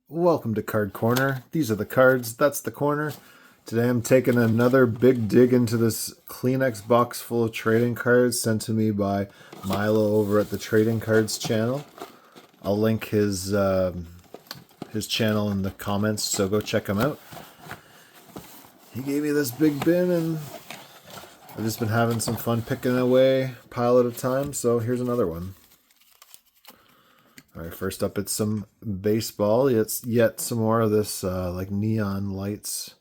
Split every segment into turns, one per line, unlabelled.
Welcome to Card Corner. These are the cards, that's the corner. Today I'm taking another big dig into this Kleenex box full of trading cards sent to me by Milo over at the Trading Cards channel. I'll link his channel in the comments, so go check him out. He gave me this big bin and I've just been having some fun picking away pile at a time, so here's another one. All right, first up, it's some baseball. It's yet some more of this like neon lights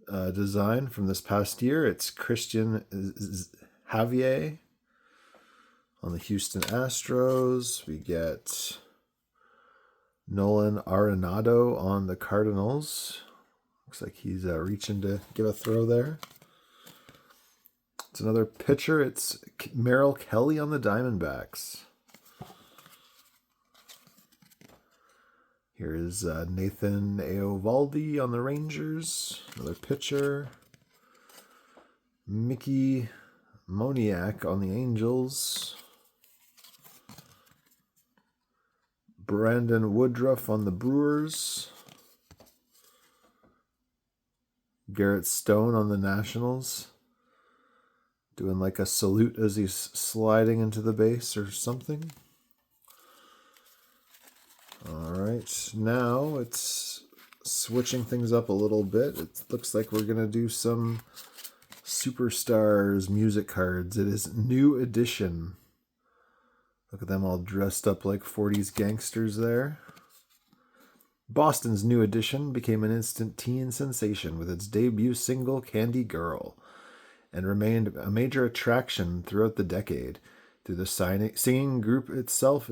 design from this past year. It's Christian Javier on the Houston Astros. We get Nolan Arenado on the Cardinals. Looks like he's reaching to give a throw there. It's another pitcher. It's Merrill Kelly on the Diamondbacks. Here is Nathan Eovaldi on the Rangers, another pitcher. Mickey Moniak on the Angels. Brandon Woodruff on the Brewers. Garrett Stone on the Nationals. Doing like a salute as he's sliding into the base or something. Alright, now it's switching things up a little bit. It looks like we're going to do some Superstars music cards. It is New Edition. Look at them all dressed up like 40s gangsters there. Boston's New Edition became an instant teen sensation with its debut single Candy Girl and remained a major attraction throughout the decade. Though the singing group itself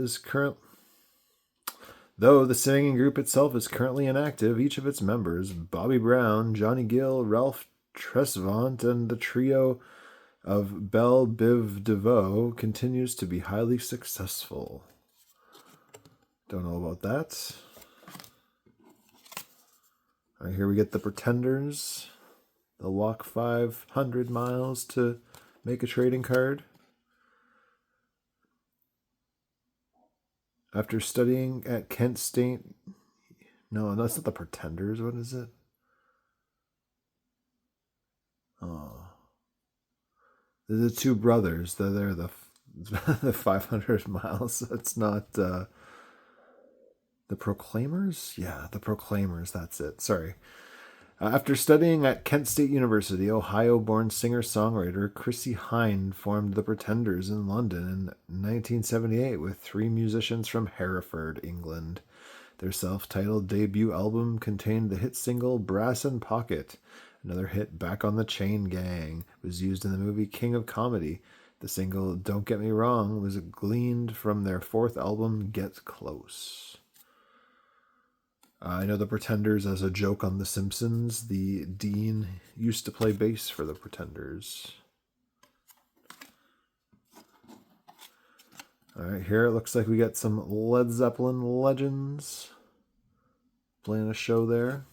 is currently inactive, each of its members, Bobby Brown, Johnny Gill, Ralph Tresvant, and the trio of Belle Biv DeVoe, continues to be highly successful. Don't know about that. All right, here we get the Pretenders. They'll walk 500 miles to make a trading card. After studying at Kent State... No, that's not the Pretenders. What is it? Oh. They're the two brothers. They're the 500 miles. It's not the Proclaimers? Yeah, the Proclaimers. That's it. Sorry. After studying at Kent State University, Ohio-born singer-songwriter Chrissie Hynde formed the Pretenders in London in 1978 with three musicians from Hereford, England. Their self-titled debut album contained the hit single Brass and Pocket. Another hit, Back on the Chain Gang, was used in the movie King of Comedy. The single Don't Get Me Wrong was gleaned from their fourth album, Get Close. I know the Pretenders as a joke on The Simpsons. The Dean used to play bass for the Pretenders. All right, here it looks like we got some Led Zeppelin legends playing a show there.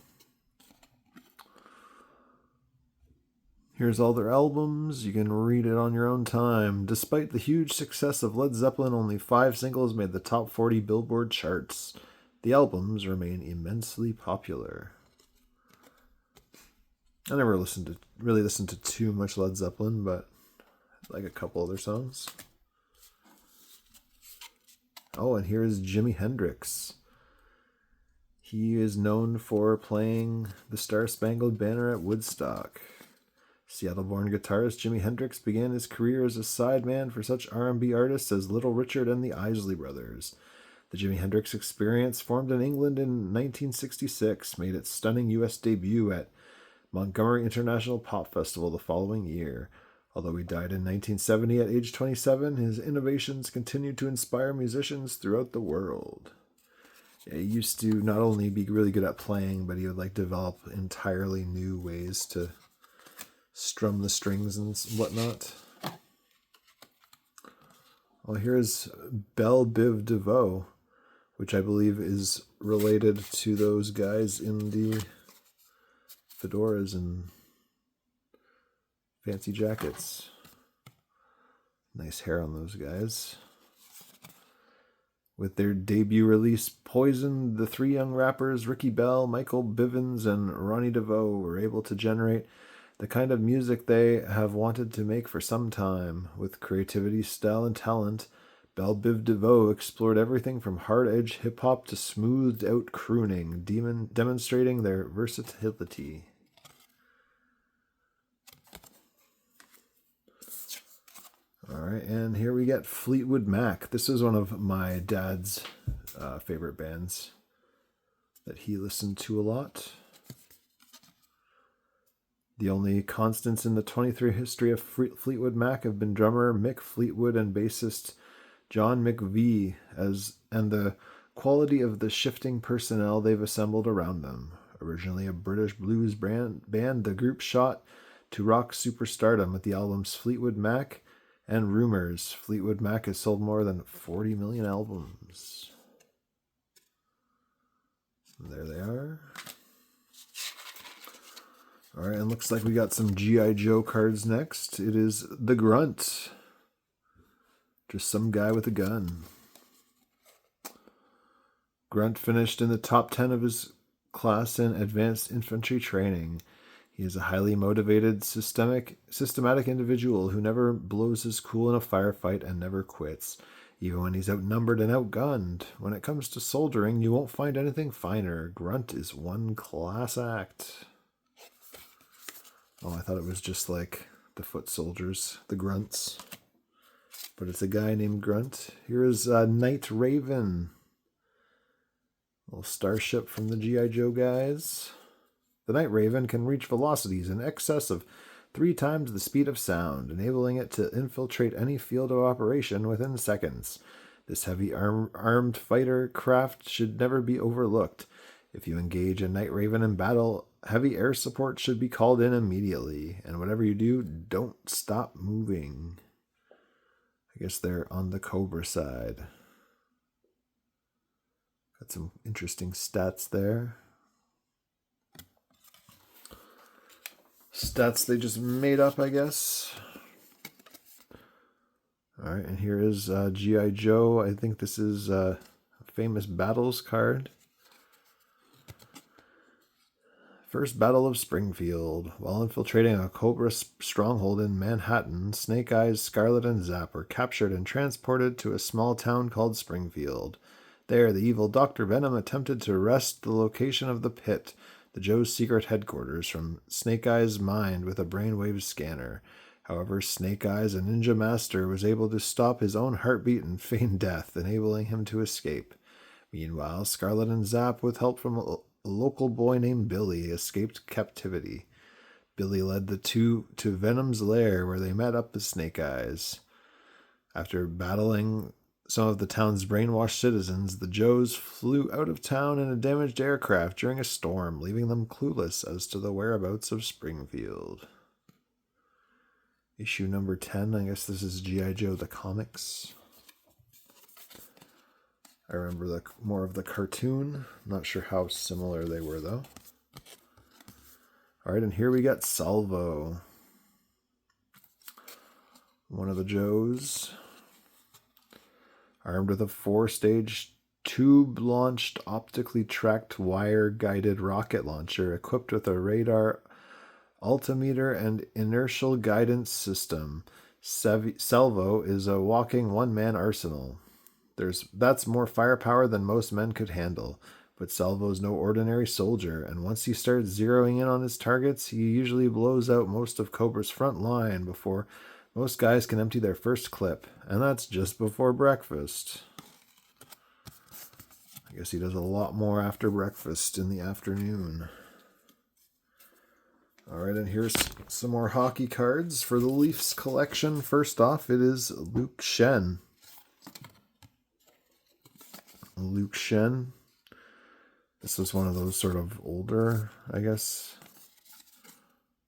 Here's all their albums. You can read it on your own time. Despite the huge success of Led Zeppelin, only 5 singles made the top 40 Billboard charts. The albums remain immensely popular. I never really listened to too much Led Zeppelin, but I like a couple other songs. Oh, and here is Jimi Hendrix. He is known for playing the Star-Spangled Banner at Woodstock. Seattle-born guitarist Jimi Hendrix began his career as a sideman for such R&B artists as Little Richard and the Isley Brothers. The Jimi Hendrix Experience, formed in England in 1966, made its stunning U.S. debut at Montgomery International Pop Festival the following year. Although he died in 1970 at age 27, his innovations continued to inspire musicians throughout the world. Yeah, he used to not only be really good at playing, but he would develop entirely new ways to strum the strings and whatnot. Well, here's Belle Biv DeVoe, which I believe is related to those guys in the fedoras and fancy jackets. Nice hair on those guys. With their debut release, Poison, the three young rappers Ricky Bell, Michael Bivins, and Ronnie DeVoe were able to generate the kind of music they have wanted to make for some time. With creativity, style, and talent, Bell Biv DeVoe explored everything from hard-edge hip-hop to smoothed-out crooning, demonstrating their versatility. All right, and here we get Fleetwood Mac. This is one of my dad's favorite bands that he listened to a lot. The only constants in the 23 history of Fleetwood Mac have been drummer Mick Fleetwood and bassist John McVie, and the quality of the shifting personnel they've assembled around them. Originally a British blues band, the group shot to rock superstardom with the albums Fleetwood Mac and Rumors. Fleetwood Mac has sold more than 40 million albums. And there they are. All right, and looks like we got some G.I. Joe cards next. It is the Grunt. Just some guy with a gun. Grunt finished in the top 10 of his class in advanced infantry training. He is a highly motivated, systematic individual who never blows his cool in a firefight and never quits, even when he's outnumbered and outgunned. When it comes to soldiering, you won't find anything finer. Grunt is one class act. Oh, I thought it was just like the foot soldiers, the grunts. But it's a guy named Grunt. Here is Night Raven. Little starship from the G.I. Joe guys. The Night Raven can reach velocities in excess of 3 times the speed of sound, enabling it to infiltrate any field of operation within seconds. This heavy armed fighter craft should never be overlooked. If you engage a Night Raven in battle, heavy air support should be called in immediately, and whatever you do, don't stop moving. I guess they're on the Cobra side. Got some interesting stats there. Stats they just made up, I guess. All right, and here is G.I. Joe. I think this is a famous battles card. First Battle of Springfield. While infiltrating a Cobra stronghold in Manhattan, Snake Eyes, Scarlet, and Zap were captured and transported to a small town called Springfield. There, the evil Dr. Venom attempted to wrest the location of the Pit, the Joe's secret headquarters, from Snake Eyes' mind with a brainwave scanner. However, Snake Eyes, a ninja master, was able to stop his own heartbeat and feign death, enabling him to escape. Meanwhile, Scarlet and Zap, with help from a local boy named Billy, escaped captivity. Billy led the two to Venom's lair, where they met up with Snake Eyes. After battling some of the town's brainwashed citizens, the Joes flew out of town in a damaged aircraft during a storm, leaving them clueless as to the whereabouts of Springfield. Issue number 10, I guess this is G.I. Joe the Comics. I remember more of the cartoon. Not sure how similar they were, though. All right, and here we got Salvo. One of the Joes. Armed with a 4-stage, tube-launched, optically tracked, wire-guided rocket launcher equipped with a radar, altimeter, and inertial guidance system, Salvo is a walking one-man arsenal. That's more firepower than most men could handle, but Salvo's no ordinary soldier, and once he starts zeroing in on his targets, he usually blows out most of Cobra's front line before most guys can empty their first clip, and that's just before breakfast. I guess he does a lot more after breakfast in the afternoon. All right, and here's some more hockey cards for the Leafs collection. First off, it is Luke Schenn. Luke Schenn. This was one of those sort of older, I guess.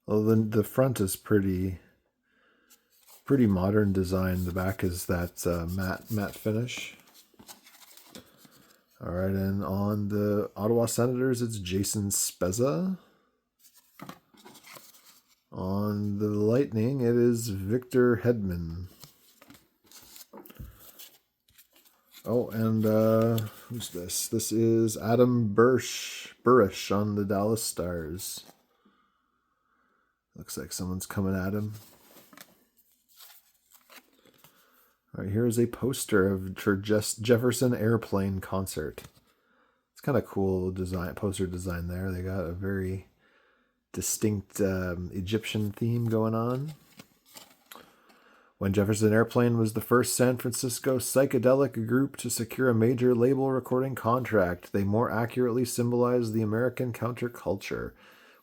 Well, the front is pretty modern design. The back is that matte finish. All right, and on the Ottawa Senators, it's Jason Spezza. On the Lightning, it is Victor Hedman. Oh, and who's this? This is Adam Burish on the Dallas Stars. Looks like someone's coming at him. All right, here's a poster of Jefferson Airplane concert. It's kind of cool poster design there. They got a very distinct Egyptian theme going on. When Jefferson Airplane was the first San Francisco psychedelic group to secure a major label recording contract, they more accurately symbolized the American counterculture.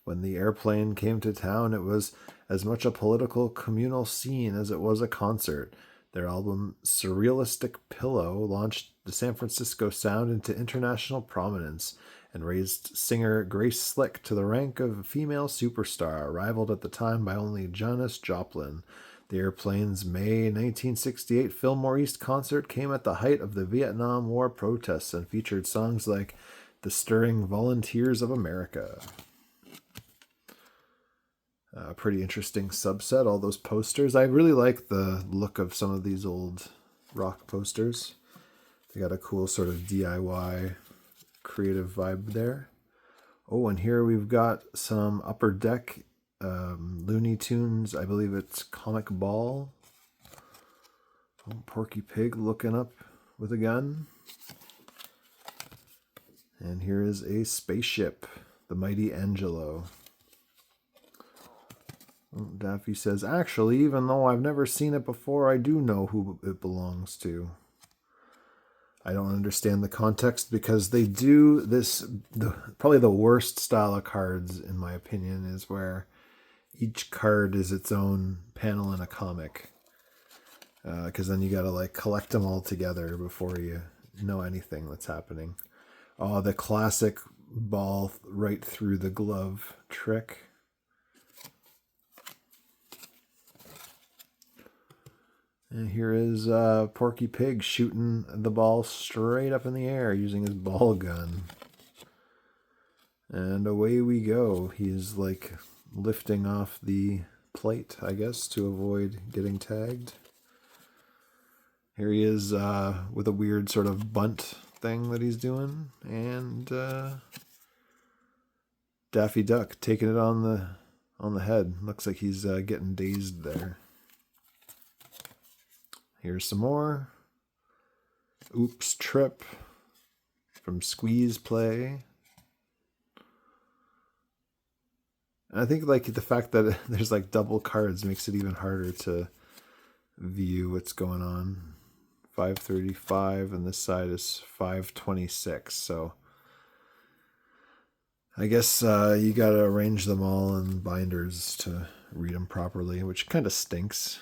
When the airplane came to town, it was as much a political communal scene as it was a concert. Their album Surrealistic Pillow launched the San Francisco sound into international prominence and raised singer Grace Slick to the rank of a female superstar, rivaled at the time by only Janis Joplin. The airplane's May 1968 Fillmore East concert came at the height of the Vietnam War protests and featured songs like The Stirring Volunteers of America. A pretty interesting subset, all those posters. I really like the look of some of these old rock posters. They got a cool sort of DIY creative vibe there. Oh, and here we've got some Upper Deck Looney Tunes. I believe it's Comic Ball. Oh, Porky Pig looking up with a gun. And here is a spaceship, the Mighty Angelo. Daffy says, actually, even though I've never seen it before, I do know who it belongs to. I don't understand the context because they do this, probably the worst style of cards, in my opinion, is where each card is its own panel in a comic. Because then you got to like collect them all together before you know anything that's happening. Oh, the classic ball right through the glove trick. And here is Porky Pig shooting the ball straight up in the air using his ball gun. And away we go. He's like lifting off the plate, I guess, to avoid getting tagged. Here he is with a weird sort of bunt thing that he's doing. And Daffy Duck taking it on the head. Looks like he's getting dazed there. Here's some more. Oops, Trip from Squeeze Play. And I think like the fact that there's like double cards makes it even harder to view what's going on. 535 and this side is 526. So I guess you got to arrange them all in binders to read them properly, which kind of stinks.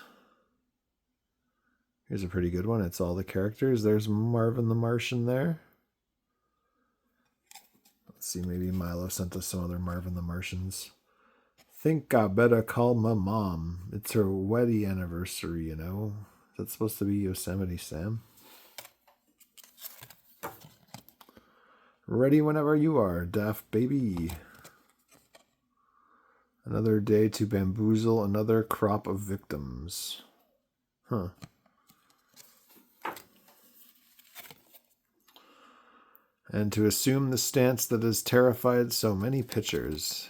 Here's a pretty good one. It's all the characters. There's Marvin the Martian there. Let's see, maybe Milo sent us some other Marvin the Martians. Think I better call my mom. It's her wedding anniversary, you know. Is that supposed to be Yosemite Sam? Ready whenever you are, Daft Baby. Another day to bamboozle another crop of victims. Huh. And to assume the stance that has terrified so many pitchers.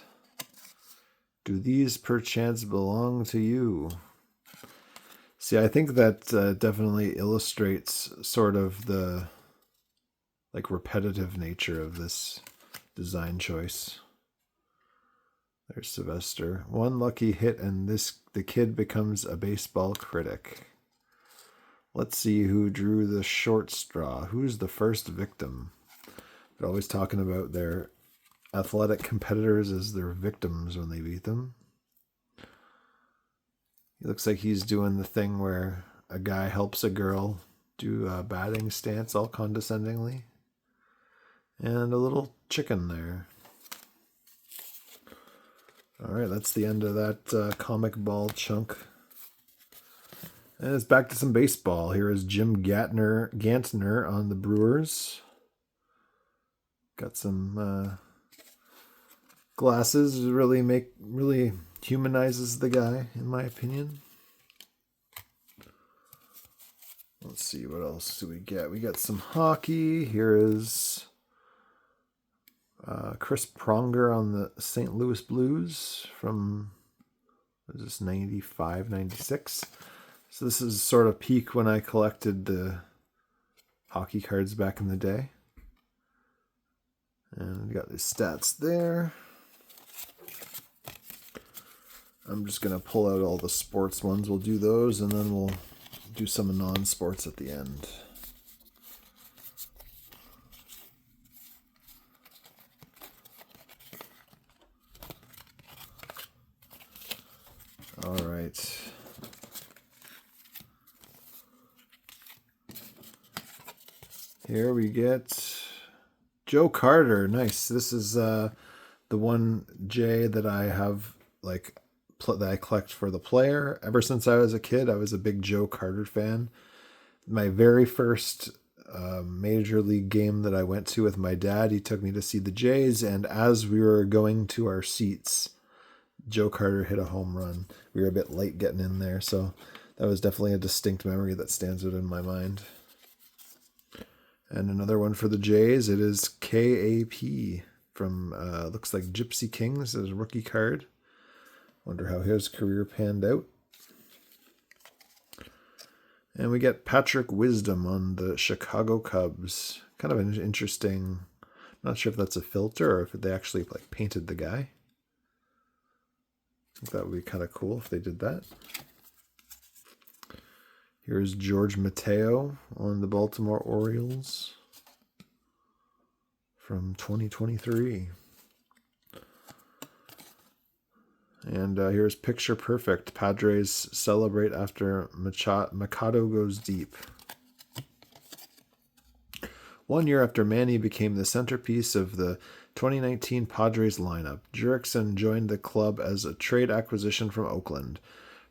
Do these perchance belong to you? See, I think that definitely illustrates sort of the like repetitive nature of this design choice. There's Sylvester. One lucky hit and the kid becomes a baseball critic. Let's see who drew the short straw. Who's the first victim? They're always talking about their athletic competitors as their victims when they beat them. He looks like he's doing the thing where a guy helps a girl do a batting stance all condescendingly. And a little chicken there. All right, that's the end of that comic ball chunk. And it's back to some baseball. Here is Jim Gantner on the Brewers. Got some glasses. Really humanizes the guy, in my opinion. Let's see, what else do we get? We got some hockey. Here is Chris Pronger on the St. Louis Blues from, what is this, 95, 96? So this is sort of peak when I collected the hockey cards back in the day. And we got the stats there. I'm just going to pull out all the sports ones. We'll do those, and then we'll do some non-sports at the end. All right. Here we get Joe Carter. Nice. This is the one J that I have, like, that I collect for the player. Ever since I was a kid, I was a big Joe Carter fan. My very first major league game that I went to with my dad, he took me to see the Jays, and as we were going to our seats, Joe Carter hit a home run. We were a bit late getting in there, so that was definitely a distinct memory that stands out in my mind. And another one for the Jays, it is KAP from, looks like Gypsy Kings as a rookie card. Wonder how his career panned out. And we get Patrick Wisdom on the Chicago Cubs. Kind of an interesting, not sure if that's a filter or if they actually like painted the guy. I think that would be kind of cool if they did that. Here's George Mateo on the Baltimore Orioles from 2023. And here's Picture Perfect. Padres celebrate after Machado goes deep. 1 year after Manny became the centerpiece of the 2019 Padres lineup, Jurickson joined the club as a trade acquisition from Oakland.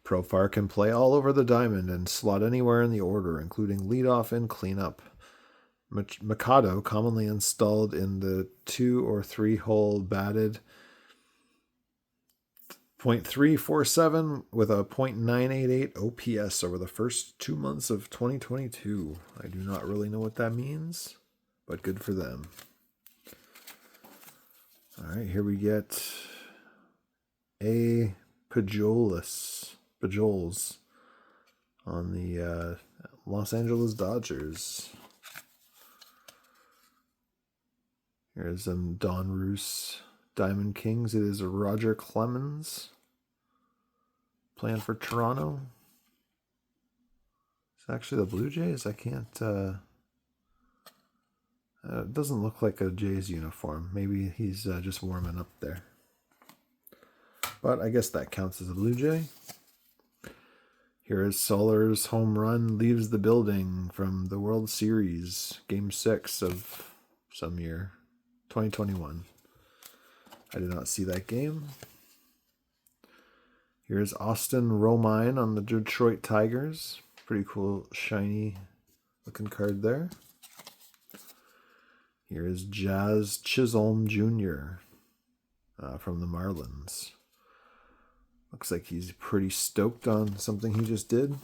Profar can play all over the diamond and slot anywhere in the order, including leadoff and cleanup. Machado, commonly installed in the 2 or 3 hole batted .347 with a .988 OPS over the first 2 months of 2022. I do not really know what that means, but good for them. All right, here we get A. Pujols on the Los Angeles Dodgers. Here's Don Roos Diamond Kings. It is Roger Clemens playing for Toronto. It's actually the Blue Jays. I can't. It doesn't look like a Jays uniform. Maybe he's just warming up there. But I guess that counts as a Blue Jay. Here is Soller's home run leaves the building from the World Series, Game 6 of some year, 2021. I did not see that game. Here's Austin Romine on the Detroit Tigers. Pretty cool, shiny looking card there. Here is Jazz Chisholm Jr. From the Marlins. Looks like he's pretty stoked on something he just did.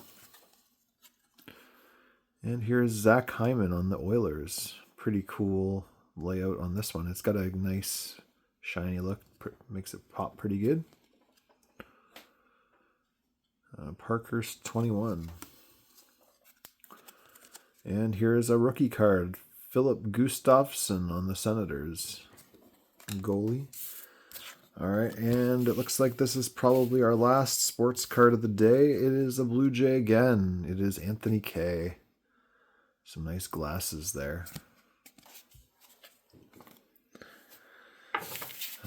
And here's Zach Hyman on the Oilers. Pretty cool layout on this one. It's got a nice shiny look. Makes it pop pretty good. Parker's 21. And here's a rookie card. Philip Gustafson on the Senators. Goalie. All right, and it looks like this is probably our last sports card of the day. It is a Blue Jay again. It is Anthony Kay. Some nice glasses there.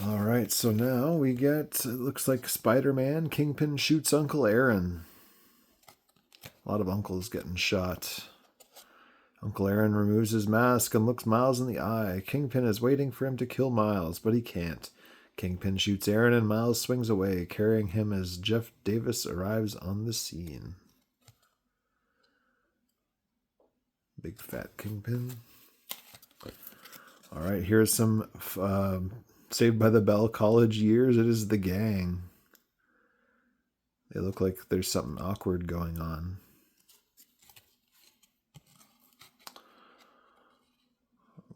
All right, so now we get, it looks like Spider-Man. Kingpin shoots Uncle Aaron. A lot of uncles getting shot. Uncle Aaron removes his mask and looks Miles in the eye. Kingpin is waiting for him to kill Miles, but he can't. Kingpin shoots Aaron and Miles swings away, carrying him as Jeff Davis arrives on the scene. Big fat Kingpin. All right, here's some Saved by the Bell college years. It is the gang. They look like there's something awkward going on.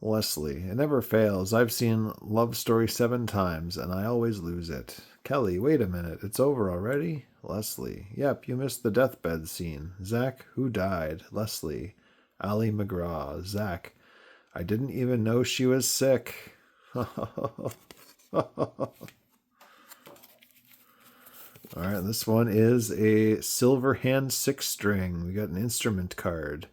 Leslie, it never fails. I've seen Love Story 7 times, and I always lose it. Kelly, wait a minute. It's over already? Leslie, yep, you missed the deathbed scene. Zach, who died? Leslie, Ali McGraw. Zach, I didn't even know she was sick. All right, this one is a silver hand 6-string. We got an instrument card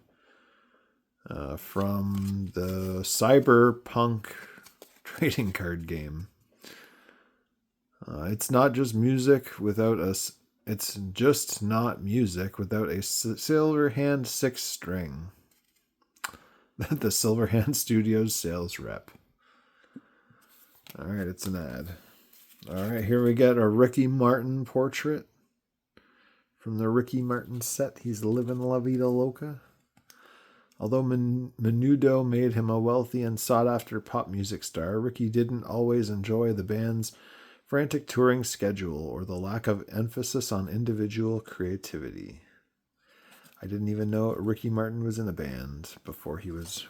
from the Cyberpunk trading card game. It's not just music without us. It's just not music without a silver hand 6-string. The Silver Hand Studios sales rep. All right, it's an ad. All right, here we get a Ricky Martin portrait from the Ricky Martin set. He's living La Vida Loca. Although Menudo made him a wealthy and sought-after pop music star, Ricky didn't always enjoy the band's frantic touring schedule or the lack of emphasis on individual creativity. I didn't even know Ricky Martin was in a band before he was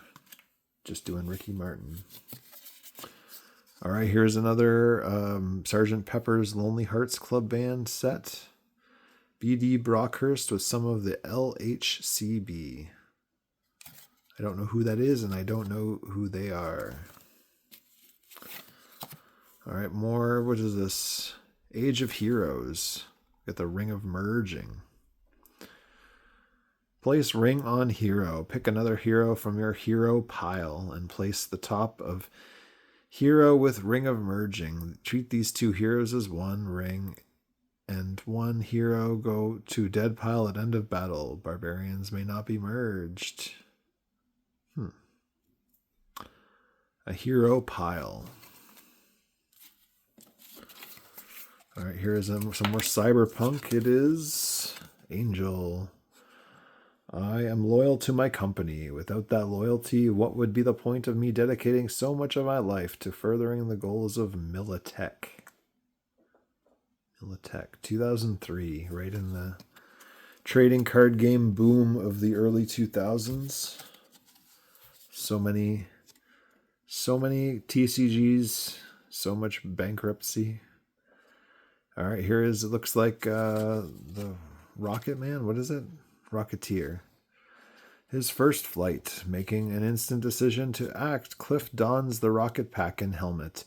just doing Ricky Martin. All right, here's another Sgt. Pepper's Lonely Hearts Club Band set. B.D. Brockhurst with some of the LHCb. I don't know who that is, and I don't know who they are. All right, more. What is this? Age of Heroes. Got the Ring of Merging. Place ring on hero. Pick another hero from your hero pile and place the top of hero with Ring of Merging. Treat these two heroes as one ring and one hero. Go to dead pile at end of battle. Barbarians may not be merged. A hero pile. All right, here is some more cyberpunk. It is Angel. I am loyal to my company. Without that loyalty, what would be the point of me dedicating so much of my life to furthering the goals of Militech? Militech, 2003, right in the trading card game boom of the early 2000s. So many TCGs, so much bankruptcy. All right, here is, it looks like the Rocket Man. What is it? Rocketeer. His first flight, making an instant decision to act, Cliff dons the rocket pack and helmet.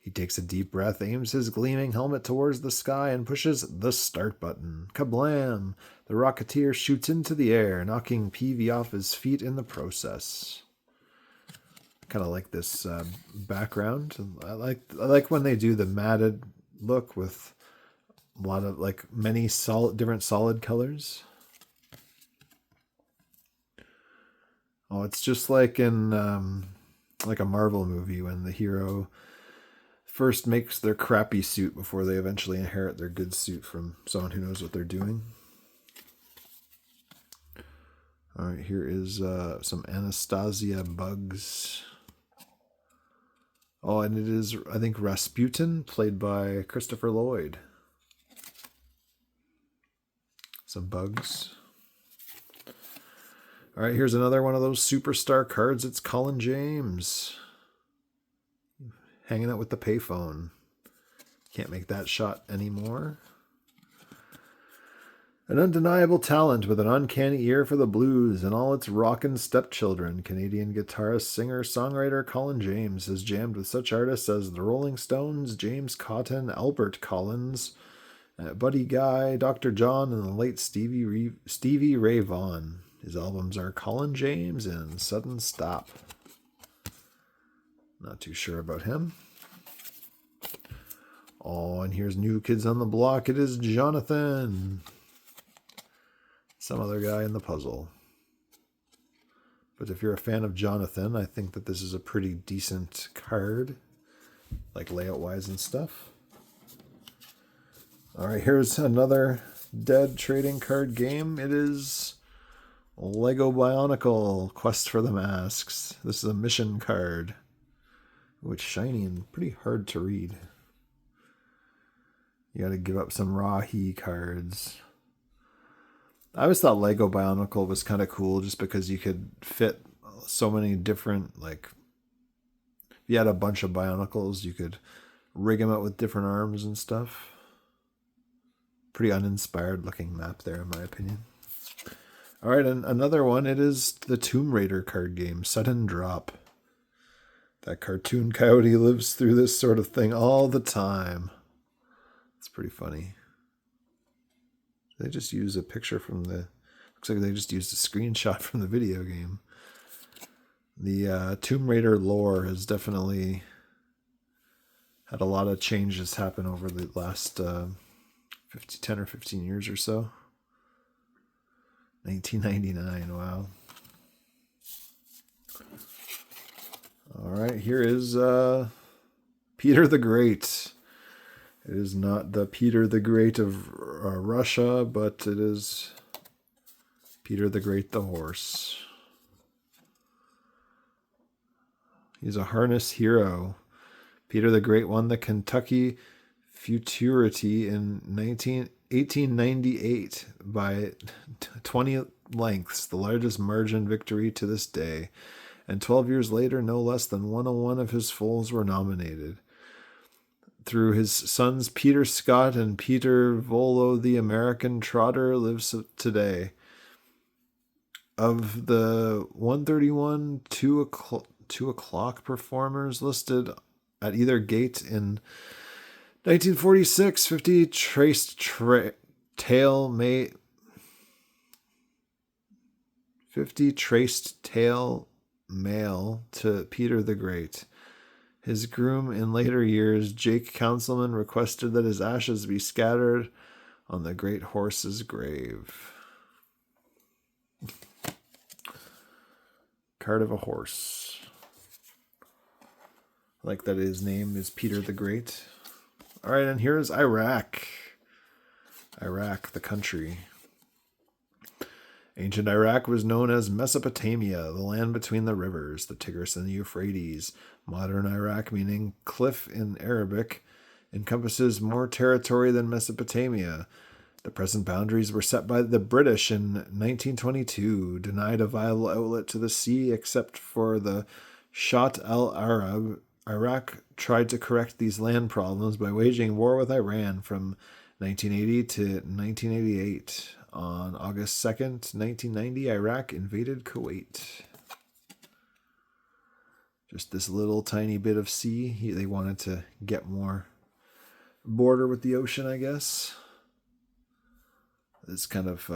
He takes a deep breath, aims his gleaming helmet towards the sky, and pushes the start button. Kablam! The Rocketeer shoots into the air, knocking Peavy off his feet in the process. Kind of like this background. I like when they do the matted look with a lot of many different solid colors. Oh, it's just like in like a Marvel movie when the hero first makes their crappy suit before they eventually inherit their good suit from someone who knows what they're doing. All right, here is some Anastasia bugs. Oh, and it is, I think, Rasputin, played by Christopher Lloyd. Some bugs. All right, here's another one of those superstar cards. It's Colin James. Hanging out with the payphone. Can't make that shot anymore. An undeniable talent with an uncanny ear for the blues and all its rockin' stepchildren, Canadian guitarist, singer, songwriter Colin James has jammed with such artists as the Rolling Stones, James Cotton, Albert Collins, Buddy Guy, Dr. John, and the late Stevie Ray Vaughan. His albums are Colin James and Sudden Stop. Not too sure about him. Oh, and here's New Kids on the Block. It is Jonathan. Some other guy in the puzzle. But if you're a fan of Jonathan, I think that this is a pretty decent card, like layout-wise and stuff. All right, here's another dead trading card game. It is Lego Bionicle Quest for the Masks. This is a mission card. Oh, it's shiny and pretty hard to read. You got to give up some Rahi cards. I always thought Lego Bionicle was kind of cool just because you could fit so many different If you had a bunch of Bionicles, you could rig them out with different arms and stuff. Pretty uninspired looking map there, in my opinion. All right, and another one, it is the Tomb Raider card game, Sudden Drop. That cartoon coyote lives through this sort of thing all the time. It's pretty funny. They just use a picture from the... Looks like they just used a screenshot from the video game. The Tomb Raider lore has definitely had a lot of changes happen over the last 10 or 15 years or so. 1999, wow. All right, here is Peter the Great. It is not the Peter the Great of Russia, but it is Peter the Great the horse. He's a harness hero. Peter the Great won the Kentucky Futurity in 1898 by 20 lengths, the largest margin victory to this day. And 12 years later, no less than 101 of his foals were nominated. Through his sons Peter Scott and Peter Volo, the American trotter lives today. Of the 131 2 o'clock performers listed at either gate in 1946, 50 traced tail mail to Peter the Great. His groom in later years, Jake Councilman, requested that his ashes be scattered on the great horse's grave. Card of a horse. I like that his name is Peter the Great. All right, and here's Iraq. Iraq, the country. Ancient Iraq was known as Mesopotamia, the land between the rivers, the Tigris and the Euphrates. Modern Iraq, meaning cliff in Arabic, encompasses more territory than Mesopotamia. The present boundaries were set by the British in 1922, denied a viable outlet to the sea except for the Shat al-Arab. Iraq tried to correct these land problems by waging war with Iran from 1980 to 1988. On August 2nd, 1990, Iraq invaded Kuwait. Just this little tiny bit of sea. They wanted to get more border with the ocean, I guess. It's kind of...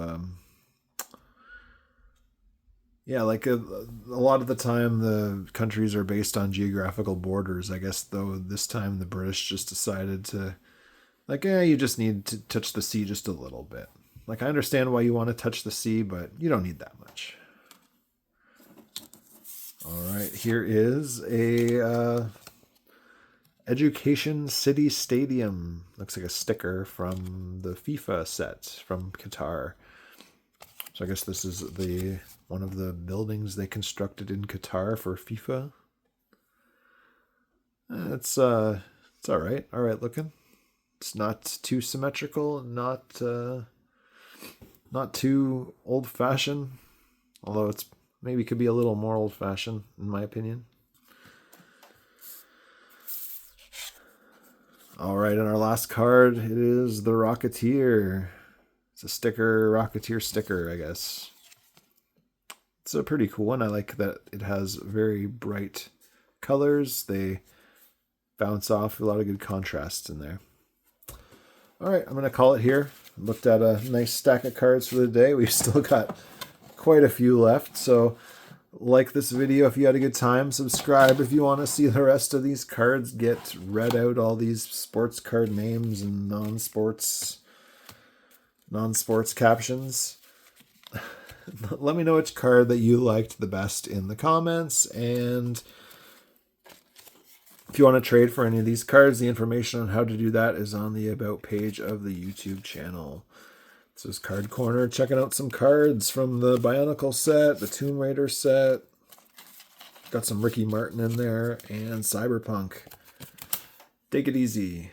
like a lot of the time the countries are based on geographical borders. I guess, though, this time the British just decided to... you just need to touch the sea just a little bit. I understand why you want to touch the sea, but you don't need that much. All right, here is a Education City Stadium. Looks like a sticker from the FIFA set from Qatar. So I guess this is one of the buildings they constructed in Qatar for FIFA. It's all right. All right looking. It's not too symmetrical, not too old-fashioned, although it's maybe could be a little more old-fashioned, in my opinion. All right, and our last card, it is the Rocketeer. It's a sticker, Rocketeer sticker, I guess. It's a pretty cool one. I like that it has very bright colors. They bounce off a lot of good contrast in there. All right, I'm going to call it here. Looked at a nice stack of cards for the day. We've still got quite a few left, so like this video if you had a good time. Subscribe if you want to see the rest of these cards get read out, all these sports card names and non-sports captions. Let me know which card that you liked the best in the comments, and if you want to trade for any of these cards, the information on how to do that is on the About page of the YouTube channel. This is Card Corner, checking out some cards from the Bionicle set, the Tomb Raider set. Got some Ricky Martin in there, and Cyberpunk. Take it easy.